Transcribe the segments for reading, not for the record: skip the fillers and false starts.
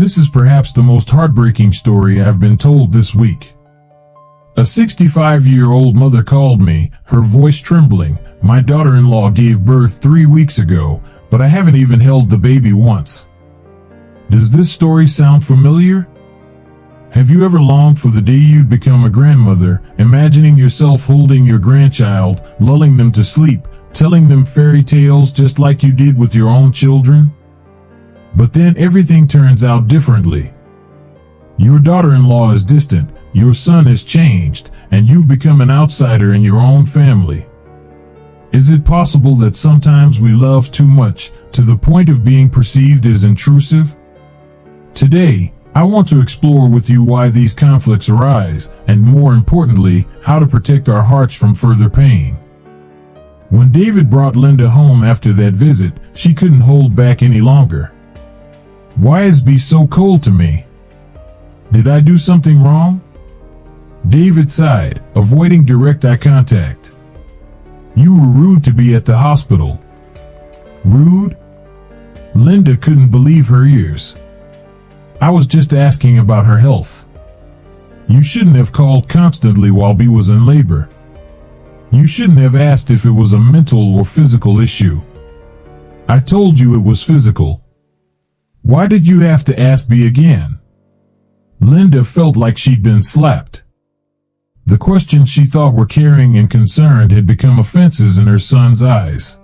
This is perhaps the most heartbreaking story I've been told this week. A 65-year-old mother called me, her voice trembling. My daughter-in-law gave birth 3 weeks ago, but I haven't even held the baby once. Does this story sound familiar? Have you ever longed for the day you'd become a grandmother, imagining yourself holding your grandchild, lulling them to sleep, telling them fairy tales just like you did with your own children? But then everything turns out differently. Your daughter-in-law is distant, your son has changed, and you've become an outsider in your own family. Is it possible that sometimes we love too much, to the point of being perceived as intrusive? Today, I want to explore with you why these conflicts arise, and more importantly, how to protect our hearts from further pain. When David brought Linda home after that visit, she couldn't hold back any longer. "Why is B so cold to me? Did I do something wrong?" David sighed, avoiding direct eye contact. "You were rude to be at the hospital." Rude? Linda couldn't believe her ears. "I was just asking about her health. You shouldn't have called constantly while B was in labor. You shouldn't have asked if it was a mental or physical issue. I told you it was physical. Why did you have to ask B again?" Linda felt like she'd been slapped. The questions she thought were caring and concerned had become offenses in her son's eyes.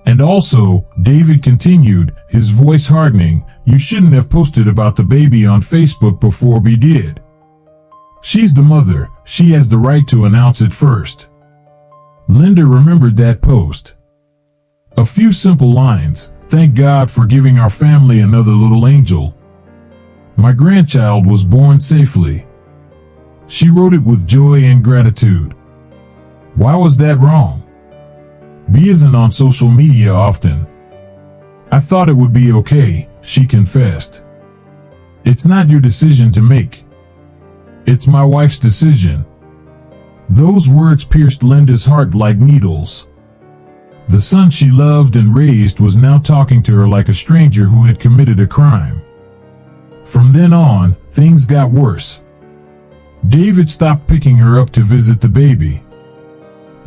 And also, David continued, his voice hardening, "You shouldn't have posted about the baby on Facebook before B did. She's the mother, she has the right to announce it first." Linda remembered that post. A few simple lines: "Thank God for giving our family another little angel. My grandchild was born safely." She wrote it with joy and gratitude. Why was that wrong? B isn't on social media often. "I thought it would be okay," she confessed. "It's not your decision to make. It's my wife's decision." Those words pierced Linda's heart like needles. The son she loved and raised was now talking to her like a stranger who had committed a crime. From then on, things got worse. David stopped picking her up to visit the baby.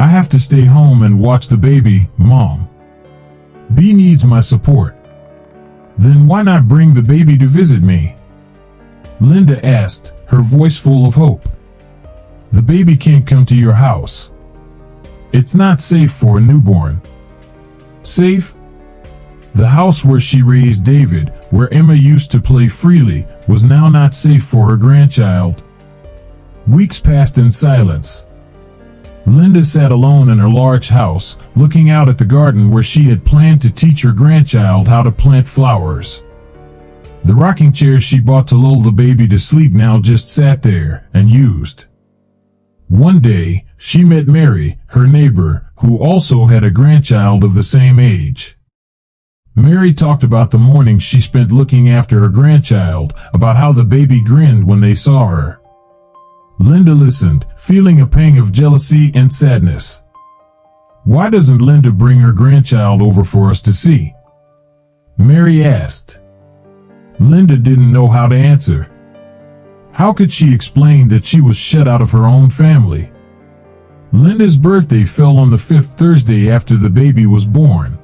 "I have to stay home and watch the baby, Mom. B needs my support." "Then why not bring the baby to visit me?" Linda asked, her voice full of hope. "The baby can't come to your house. It's not safe for a newborn." Safe? The house where she raised David, where Emma used to play freely, was now not safe for her grandchild. Weeks passed in silence. Linda sat alone in her large house, looking out at the garden where she had planned to teach her grandchild how to plant flowers. The rocking chair she bought to lull the baby to sleep now just sat there, unused. One day, she met Mary, her neighbor, who also had a grandchild of the same age. Mary talked about the mornings she spent looking after her grandchild, about how the baby grinned when they saw her. Linda listened, feeling a pang of jealousy and sadness. "Why doesn't Linda bring her grandchild over for us to see?" Mary asked. Linda didn't know how to answer. How could she explain that she was shut out of her own family? Linda's birthday fell on the 5th Thursday after the baby was born.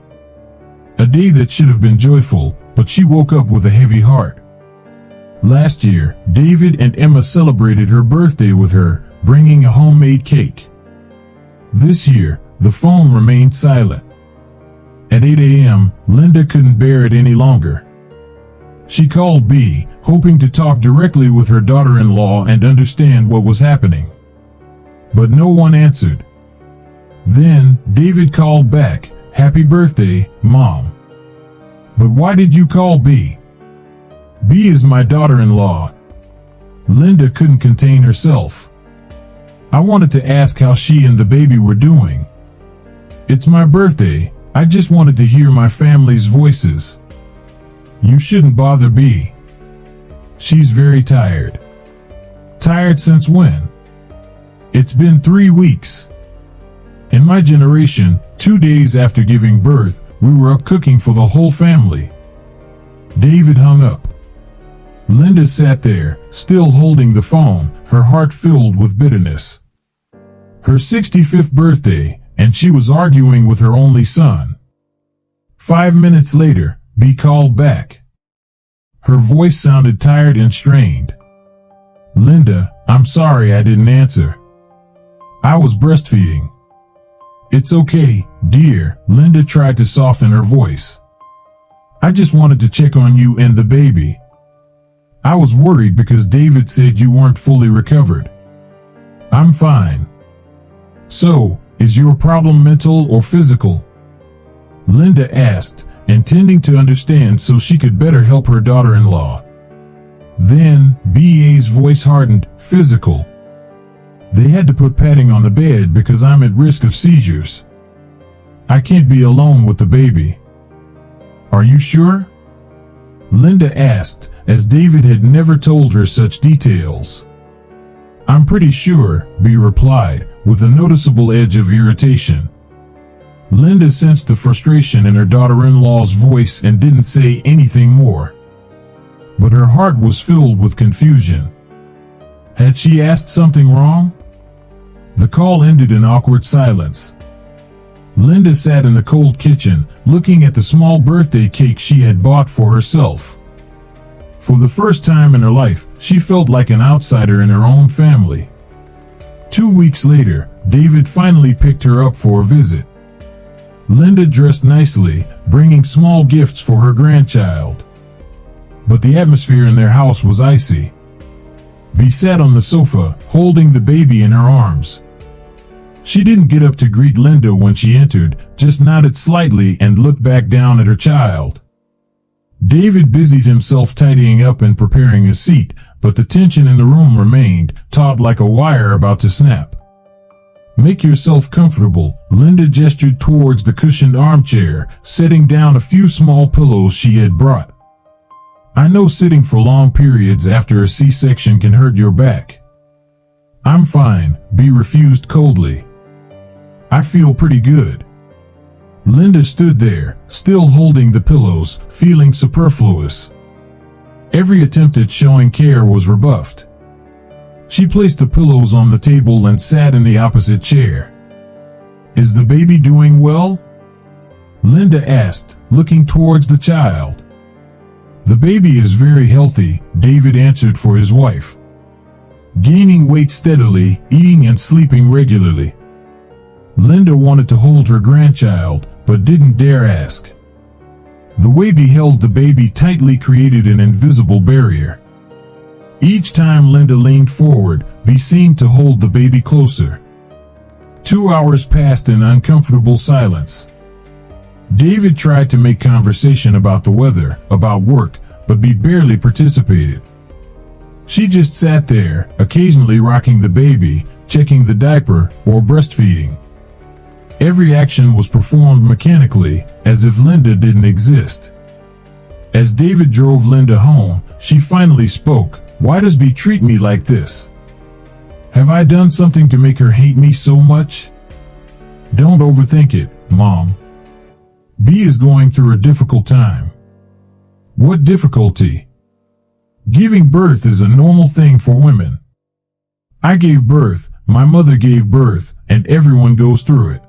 A day that should have been joyful, but she woke up with a heavy heart. Last year, David and Emma celebrated her birthday with her, bringing a homemade cake. This year, the phone remained silent. At 8 a.m., Linda couldn't bear it any longer. She called B, hoping to talk directly with her daughter-in-law and understand what was happening. But no one answered. Then, David called back, "Happy birthday, Mom." "But why did you call B?" "B is my daughter-in-law." Linda couldn't contain herself. "I wanted to ask how she and the baby were doing. It's my birthday, I just wanted to hear my family's voices." "You shouldn't bother B. She's very tired." "Tired since when?" "It's been 3 weeks. In my generation, 2 days after giving birth, we were up cooking for the whole family." David hung up. Linda sat there, still holding the phone, her heart filled with bitterness. Her 65th birthday, and she was arguing with her only son. 5 minutes later, B called back. Her voice sounded tired and strained. Linda, I'm sorry I didn't answer. I was breastfeeding. It's okay, dear, Linda tried to soften her voice. I just wanted to check on you and the baby. I was worried because David said you weren't fully recovered. I'm fine. So, is your problem mental or physical? Linda asked, intending to understand so she could better help her daughter-in-law. Then, BA's voice hardened, physical. They had to put padding on the bed because I'm at risk of seizures. I can't be alone with the baby. Are you sure? Linda asked, as David had never told her such details. I'm pretty sure, B replied, with a noticeable edge of irritation. Linda sensed the frustration in her daughter-in-law's voice and didn't say anything more. But her heart was filled with confusion. Had she asked something wrong? The call ended in awkward silence. Linda sat in the cold kitchen, looking at the small birthday cake she had bought for herself. For the first time in her life, she felt like an outsider in her own family. 2 weeks later, David finally picked her up for a visit. Linda dressed nicely, bringing small gifts for her grandchild. But the atmosphere in their house was icy. B sat on the sofa, holding the baby in her arms. She didn't get up to greet Linda when she entered, just nodded slightly and looked back down at her child. David busied himself tidying up and preparing a seat, but the tension in the room remained, taut like a wire about to snap. Make yourself comfortable, Linda gestured towards the cushioned armchair, setting down a few small pillows she had brought. I know sitting for long periods after a C-section can hurt your back. I'm fine, B refused coldly. I feel pretty good. Linda stood there, still holding the pillows, feeling superfluous. Every attempt at showing care was rebuffed. She placed the pillows on the table and sat in the opposite chair. Is the baby doing well? Linda asked, looking towards the child. The baby is very healthy, David answered for his wife. Gaining weight steadily, eating and sleeping regularly. Linda wanted to hold her grandchild, but didn't dare ask. The way B held the baby tightly created an invisible barrier. Each time Linda leaned forward, B seemed to hold the baby closer. 2 hours passed in uncomfortable silence. David tried to make conversation about the weather, about work, but B barely participated. She just sat there, occasionally rocking the baby, checking the diaper, or breastfeeding. Every action was performed mechanically, as if Linda didn't exist. As David drove Linda home, she finally spoke. Why does B treat me like this? Have I done something to make her hate me so much? Don't overthink it, Mom. B is going through a difficult time. What difficulty? Giving birth is a normal thing for women. I gave birth, my mother gave birth, and everyone goes through it.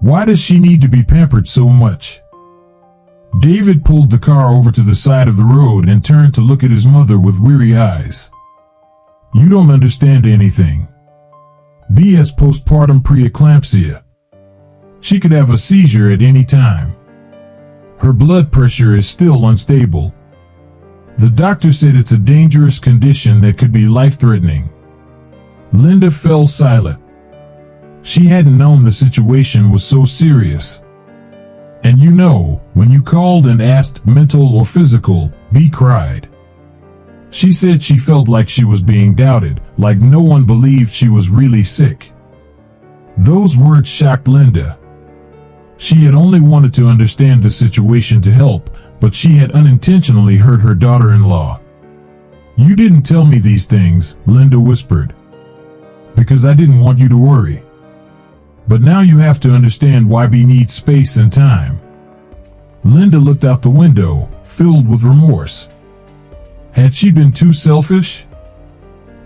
Why does she need to be pampered so much? David pulled the car over to the side of the road and turned to look at his mother with weary eyes. You don't understand anything. B has postpartum preeclampsia. She could have a seizure at any time. Her blood pressure is still unstable. The doctor said it's a dangerous condition that could be life-threatening. Linda fell silent. She hadn't known the situation was so serious. And you know, when you called and asked mental or physical, B cried. She said she felt like she was being doubted, like no one believed she was really sick. Those words shocked Linda. She had only wanted to understand the situation to help, but she had unintentionally hurt her daughter-in-law. You didn't tell me these things, Linda whispered. Because I didn't want you to worry. But now you have to understand why B needs space and time. Linda looked out the window, filled with remorse. Had she been too selfish?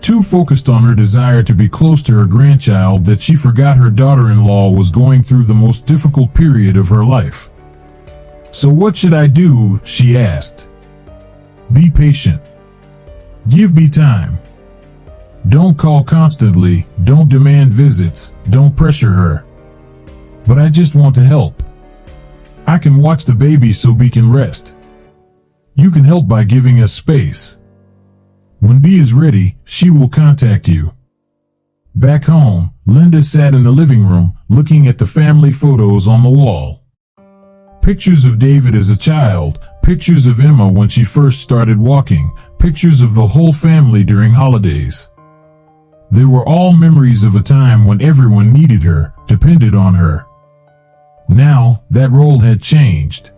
Too focused on her desire to be close to her grandchild that she forgot her daughter-in-law was going through the most difficult period of her life. So what should I do? She asked. Be patient. Give me time. Don't call constantly, don't demand visits, don't pressure her. But I just want to help. I can watch the baby so we can rest. You can help by giving us space. When B is ready, she will contact you. Back home, Linda sat in the living room, looking at the family photos on the wall. Pictures of David as a child, pictures of Emma when she first started walking, pictures of the whole family during holidays. They were all memories of a time when everyone needed her, depended on her. Now, that role had changed.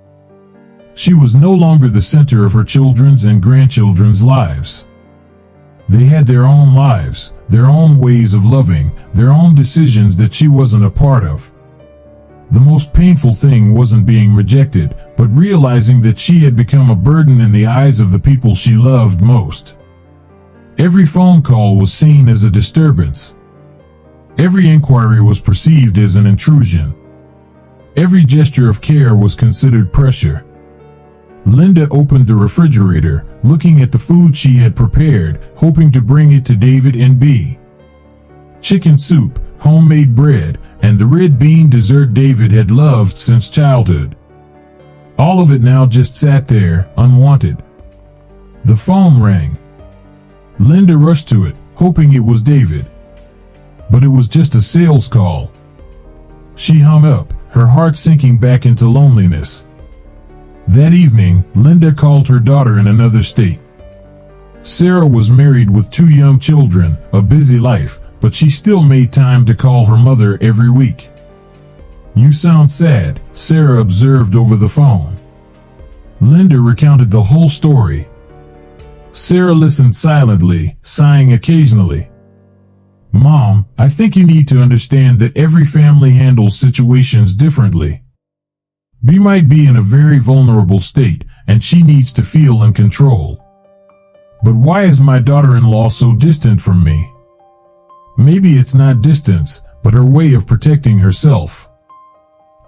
She was no longer the center of her children's and grandchildren's lives. They had their own lives, their own ways of loving, their own decisions that she wasn't a part of. The most painful thing wasn't being rejected, but realizing that she had become a burden in the eyes of the people she loved most. Every phone call was seen as a disturbance. Every inquiry was perceived as an intrusion. Every gesture of care was considered pressure. Linda opened the refrigerator, looking at the food she had prepared, hoping to bring it to David and B. Chicken soup, homemade bread, and the red bean dessert David had loved since childhood. All of it now just sat there, unwanted. The phone rang. Linda rushed to it, hoping it was David. But it was just a sales call. She hung up, her heart sinking back into loneliness. That evening, Linda called her daughter in another state. Sarah was married with 2 young children, a busy life, but she still made time to call her mother every week. You sound sad, Sarah observed over the phone. Linda recounted the whole story. Sarah listened silently, sighing occasionally. Mom, I think you need to understand that every family handles situations differently. B might be in a very vulnerable state, and she needs to feel in control. But why is my daughter-in-law so distant from me? Maybe it's not distance, but her way of protecting herself.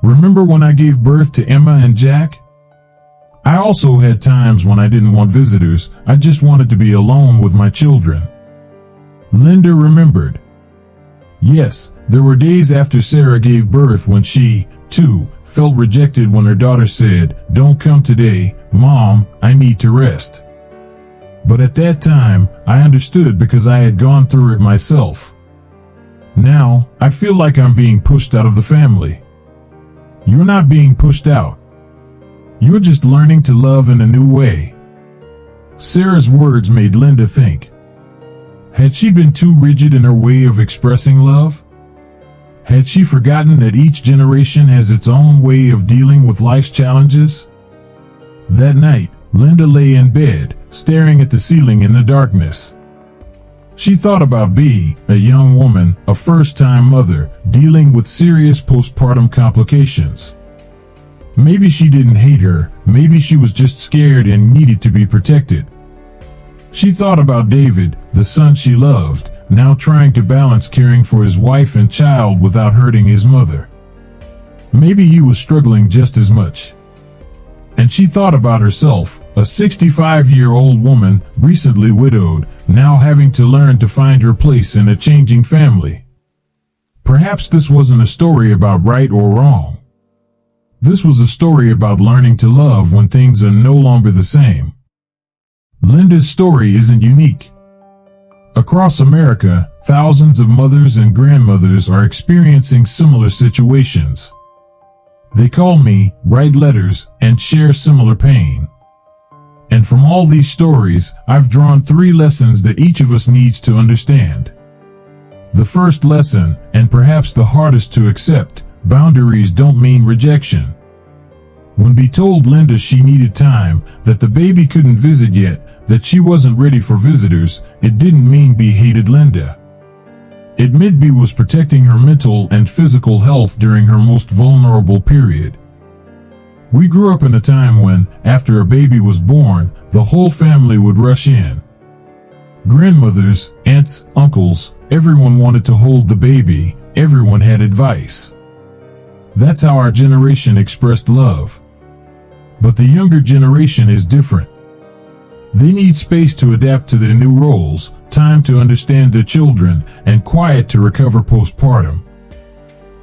Remember when I gave birth to Emma and Jack? I also had times when I didn't want visitors, I just wanted to be alone with my children. Linda remembered. Yes, there were days after Sarah gave birth when she, too, felt rejected when her daughter said, "Don't come today, Mom, I need to rest." But at that time, I understood because I had gone through it myself. Now, I feel like I'm being pushed out of the family. You're not being pushed out. You're just learning to love in a new way. Sarah's words made Linda think. Had she been too rigid in her way of expressing love? Had she forgotten that each generation has its own way of dealing with life's challenges? That night, Linda lay in bed, staring at the ceiling in the darkness. She thought about B, a young woman, a first-time mother, dealing with serious postpartum complications. Maybe she didn't hate her, maybe she was just scared and needed to be protected. She thought about David, the son she loved, now trying to balance caring for his wife and child without hurting his mother. Maybe he was struggling just as much. And she thought about herself, a 65-year-old woman, recently widowed, now having to learn to find her place in a changing family. Perhaps this wasn't a story about right or wrong. This was a story about learning to love when things are no longer the same. Linda's story isn't unique. Across America, thousands of mothers and grandmothers are experiencing similar situations. They call me, write letters, and share similar pain. And from all these stories, I've drawn 3 lessons that each of us needs to understand. The first lesson, and perhaps the hardest to accept, boundaries don't mean rejection. When B told Linda she needed time, that the baby couldn't visit yet, that she wasn't ready for visitors, it didn't mean B hated Linda. It meant B was protecting her mental and physical health during her most vulnerable period. We grew up in a time when, after a baby was born, the whole family would rush in. Grandmothers, aunts, uncles, everyone wanted to hold the baby, everyone had advice. That's how our generation expressed love. But the younger generation is different. They need space to adapt to their new roles, time to understand their children, and quiet to recover postpartum.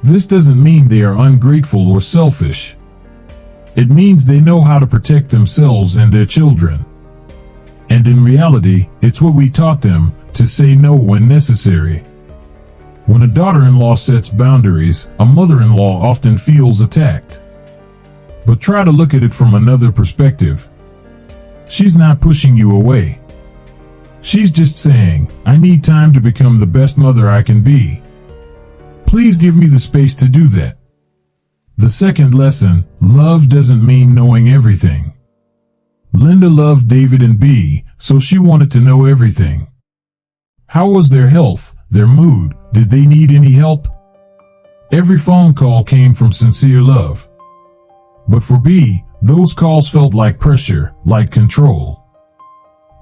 This doesn't mean they are ungrateful or selfish. It means they know how to protect themselves and their children. And in reality, it's what we taught them, to say no when necessary. When a daughter-in-law sets boundaries, a mother-in-law often feels attacked. But try to look at it from another perspective. She's not pushing you away. She's just saying, I need time to become the best mother I can be. Please give me the space to do that. The second lesson, love doesn't mean knowing everything. Linda loved David and Bea, so she wanted to know everything. How was their health, their mood, did they need any help? Every phone call came from sincere love. But for Bea, those calls felt like pressure, like control.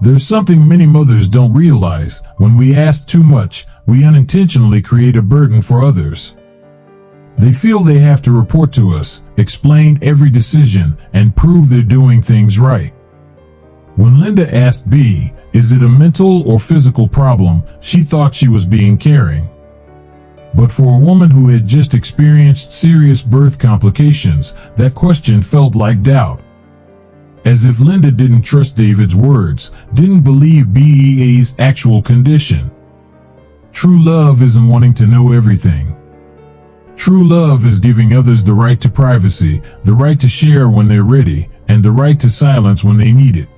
There's something many mothers don't realize. When we ask too much, we unintentionally create a burden for others. They feel they have to report to us, explain every decision, and prove they're doing things right. When Linda asked Bea, is it a mental or physical problem, she thought she was being caring. But for a woman who had just experienced serious birth complications, that question felt like doubt. As if Linda didn't trust David's words, didn't believe Bea's actual condition. True love isn't wanting to know everything. True love is giving others the right to privacy, the right to share when they're ready, and the right to silence when they need it.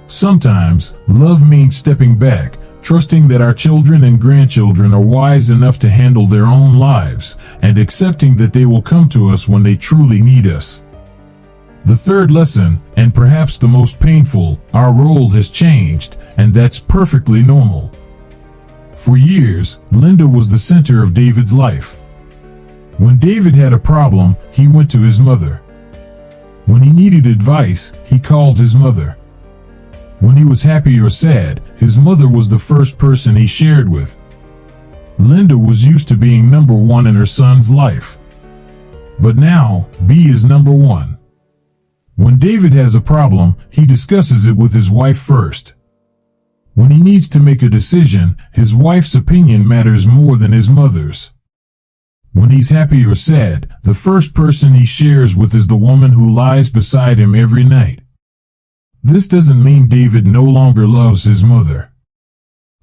Sometimes, love means stepping back, trusting that our children and grandchildren are wise enough to handle their own lives, and accepting that they will come to us when they truly need us. The third lesson, and perhaps the most painful, our role has changed, and that's perfectly normal. For years, Linda was the center of David's life. When David had a problem, he went to his mother. When he needed advice, he called his mother. When he was happy or sad, his mother was the first person he shared with. Linda was used to being number one in her son's life. But now, Bea is number one. When David has a problem, he discusses it with his wife first. When he needs to make a decision, his wife's opinion matters more than his mother's. When he's happy or sad, the first person he shares with is the woman who lies beside him every night. This doesn't mean David no longer loves his mother.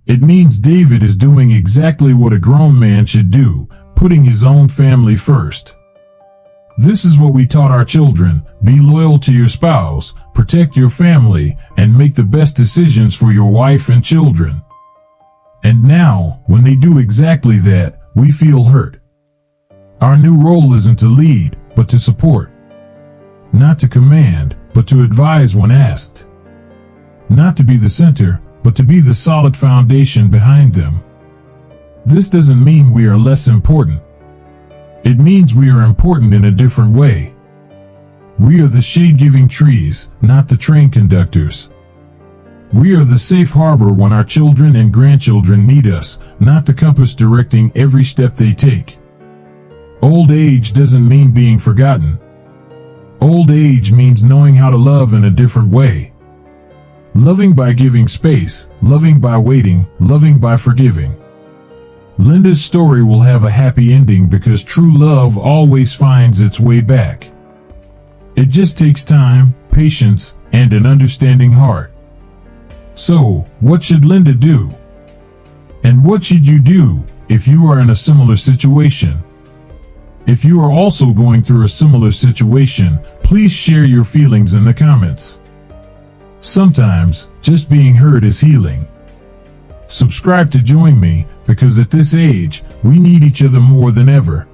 It means David is doing exactly what a grown man should do, putting his own family first. This is what we taught our children: be loyal to your spouse, protect your family, and make the best decisions for your wife and children. And now, when they do exactly that, we feel hurt. Our new role isn't to lead, but to support. Not to command, but to advise when asked. Not to be the center, but to be the solid foundation behind them. This doesn't mean we are less important. It means we are important in a different way. We are the shade-giving trees, not the train conductors. We are the safe harbor when our children and grandchildren need us, not the compass directing every step they take. Old age doesn't mean being forgotten. Old age means knowing how to love in a different way. Loving by giving space, loving by waiting, loving by forgiving. Linda's story will have a happy ending because true love always finds its way back. It just takes time, patience, and an understanding heart. So, what should Linda do? And what should you do if you are in a similar situation? If you are also going through a similar situation, please share your feelings in the comments. Sometimes, just being heard is healing. Subscribe to join me, because at this age, we need each other more than ever.